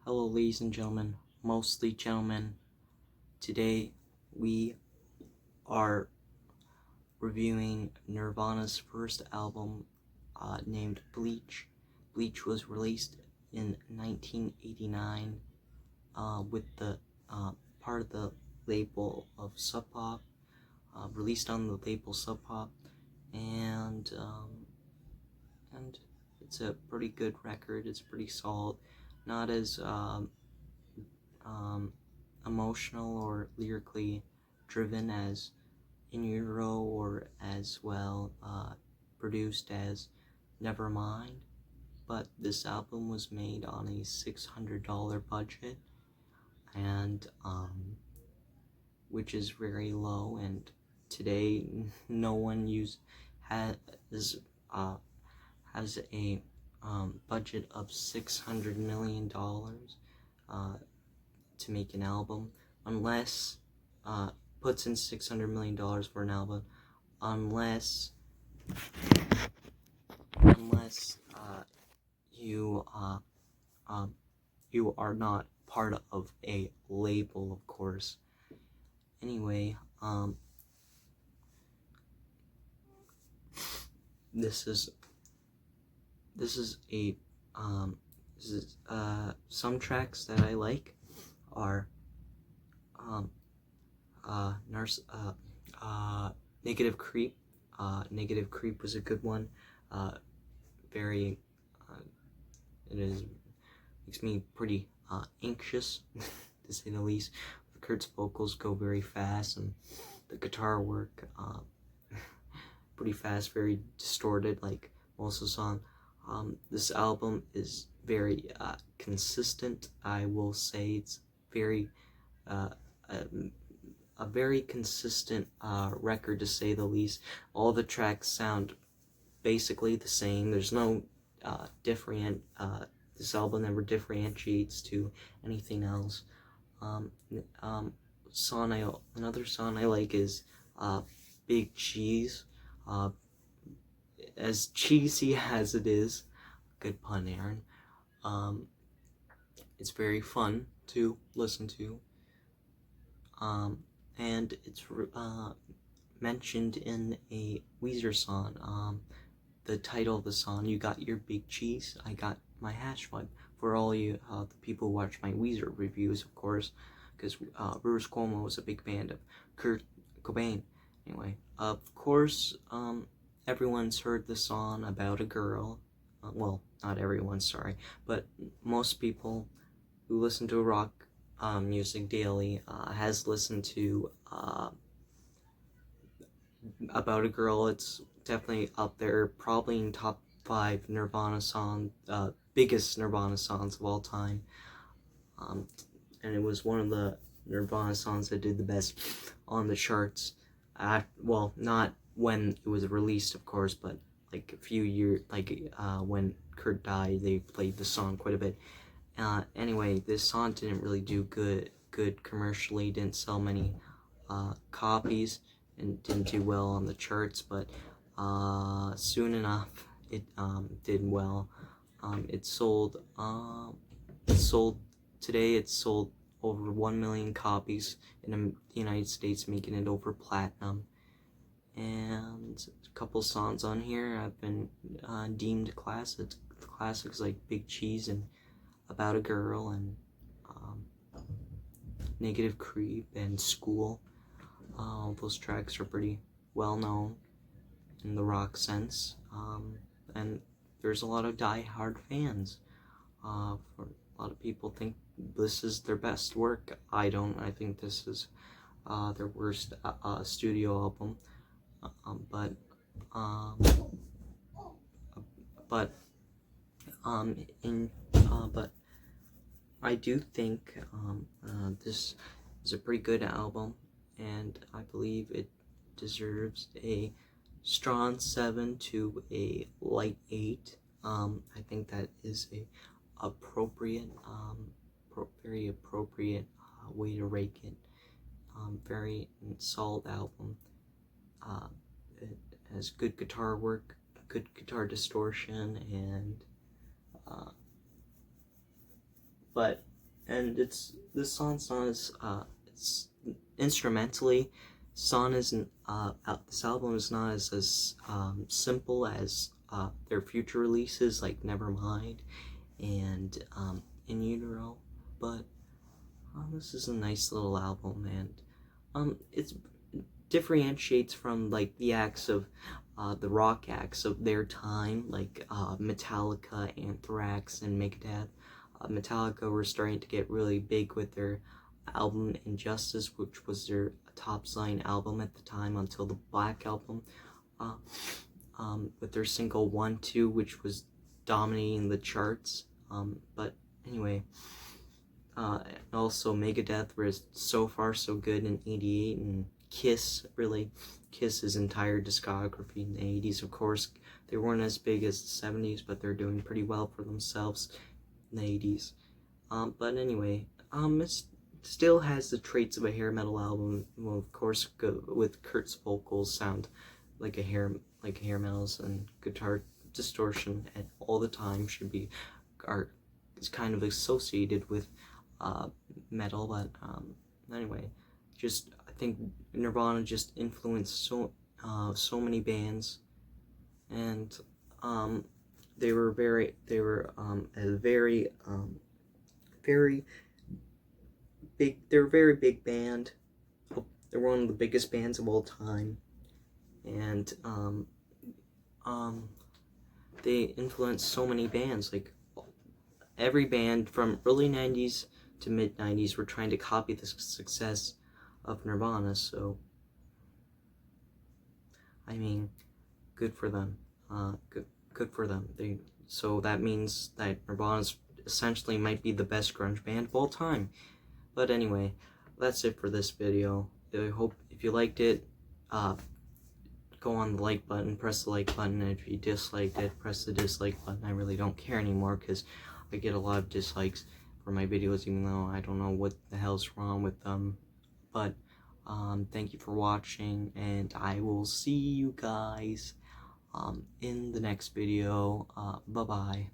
Hello, ladies and gentlemen, mostly gentlemen. Today we are reviewing Nirvana's first album named Bleach. Bleach was released in 1989 with the part of the label of Sub Pop, released on the label Sub Pop, and it's a pretty good record. It's pretty solid, not as emotional or lyrically driven as In Utero, or as well produced as Nevermind, but this album was made on a $600 budget, and which is very low, and today no one has a budget of $600 million to make an album, unless puts in $600 million for an album, unless you are not part of a label, of course. Anyway, some tracks that I like are Negative Creep. Negative Creep was a good one. Very makes me pretty anxious to say the least. Kurt's vocals go very fast, and the guitar work pretty fast, very distorted like most of the song. This album is very consistent. I will say it's very a very consistent record, to say the least. All the tracks sound basically the same. There's no this album never differentiates to anything else. Another song I like is Big Cheese. As cheesy as it is, good pun, Aaron. It's very fun to listen to. And it's mentioned in a Weezer song. The title of the song, "You Got Your Big Cheese, I Got My Hash Pipe." For all you the people who watch my Weezer reviews, of course, because Rivers Cuomo was a big fan of Kurt Cobain. Anyway, of course, everyone's heard the song about a girl. Well, not everyone, sorry, but most people who listen to rock music daily has listened to About a Girl. It's definitely up there, probably in top 5 Nirvana song, biggest Nirvana songs of all time. And it was one of the Nirvana songs that did the best on the charts. Well, not when it was released, of course, but like a few years, when Kurt died, they played the song quite a bit. Anyway, this song didn't really do good commercially, didn't sell many copies, and didn't do well on the charts, but soon enough it did well. It sold over 1 million copies in the United States, making it over platinum. And a couple songs on here have been deemed classics like Big Cheese and About a Girl, and Negative Creep and School. Those tracks are pretty well known in the rock sense, and there's a lot of die-hard fans. For a lot of people think this is their best work. I don't. I think this is their worst studio album. But I do think this is a pretty good album, and I believe it deserves a strong 7 to a light 8. I think that is a appropriate, very appropriate way to rate it. Very solid album. It has good guitar work, good guitar distortion, and but and this song's not as it's instrumentally. Song isn't this album is not as simple as their future releases like Nevermind and In Utero, but this is a nice little album, and it's differentiates from like the acts of the rock acts of their time, like Metallica, Anthrax, and Megadeth. Metallica were starting to get really big with their album Injustice, which was their top-selling album at the time until the Black Album, uh, with their single 1-2, which was dominating the charts. But anyway, and also Megadeth was So Far So Good in '88, and Kiss's entire discography in the '80s. Of course, they weren't as big as the '70s, but they're doing pretty well for themselves in the '80s. But anyway, it still has the traits of a hair metal album. Well, of course, with Kurt's vocals sound like hair metals, and guitar distortion at all the time is kind of associated with metal. But anyway, I think Nirvana just influenced so many bands, and they were a very big. They're a very big band. They're one of the biggest bands of all time, and they influenced so many bands. Like every band from early '90s to mid '90s were trying to copy the success of Nirvana. So I mean, good for them. Good for them. So that means that Nirvana's essentially might be the best grunge band of all time. But anyway, that's it for this video. I hope if you liked it, go on the like button, press the like button, and if you disliked it, press the dislike button. I really don't care anymore because I get a lot of dislikes for my videos, even though I don't know what the hell's wrong with them. But thank you for watching, and I will see you guys in the next video. Bye bye.